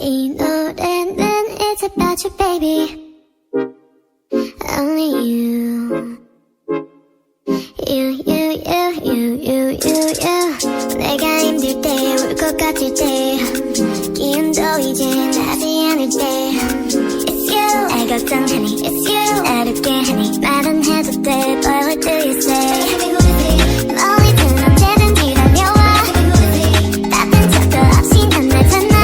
이 노래는 It's about you baby Only you 내가 힘들 때 울 것 같을 때 기운도 이제 나지 않을 때 It's you 날 걱정하니 It's you 어렵게 하니 말은 해도 돼 Boy what do you say 멀리든 언제든지 달려와 따뜻한 척도 없이 난 날 찾나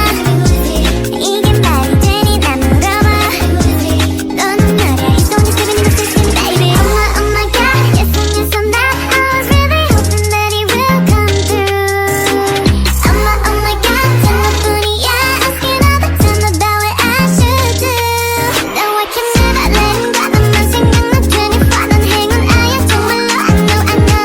이게 말이 되니 난 물어봐 너는 말야 It's only seven in the system baby Oh my god Yes and yes and that I was really hoping that it will come through Oh my god 전부뿐이야 asking all the time about what I should do No I can never let him go 너만 생각나 24 넌 행운아야 정말로 I know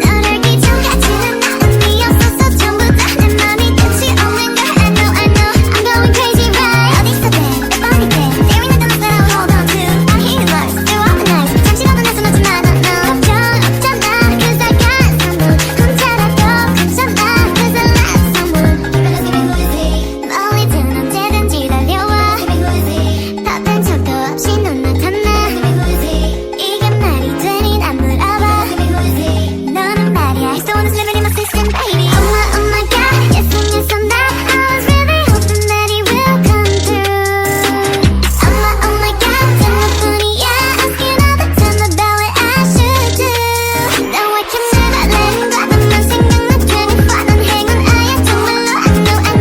너를 귀찮게지는 마음이 없어서 전부 다 내 맘이 끝이 없는 걸 I know I'm going crazy right 어디서든 몇 번이든 Staring at the lights that I would hold on to I hear your voice through all the nights 잠시라도 날 숨어주면 I don't know 걱정 없잖아 cause I got someone 혼자라도 괜찮아 cause I love someone 멀리든 언제든지 달려와 답한 척도 없이 넌 나타나 이게 말이 되니 난 물어봐 너는 말이야 It's the one that's living in my system baby Oh my god Yes and yes and that I was really hoping that it will come through Oh my god 전부뿐이야 asking all the time about what I should do No I can never let him go 너만 생각나 24 넌 행운아야 정말로 I know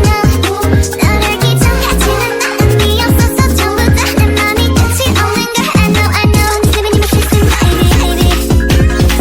너를 귀찮게지는 마음이 없어서 전부 다 내 맘이 끝이 없는 걸 I know I'm living in my system baby I'm going crazy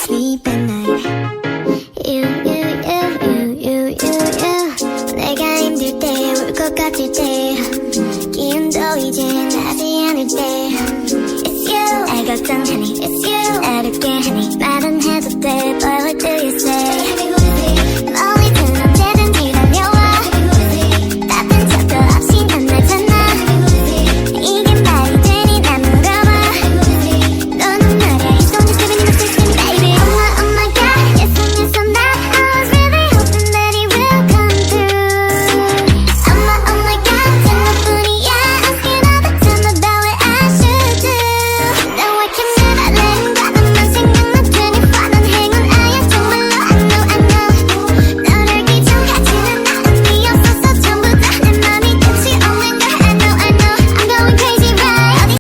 Sleep at night You 내가 힘들 때 울 것 같을 때 기운도 이제 나지 않을 때 It's you 날 걱정하니 It's you 어렵게 하니 말은 해도 돼 Boy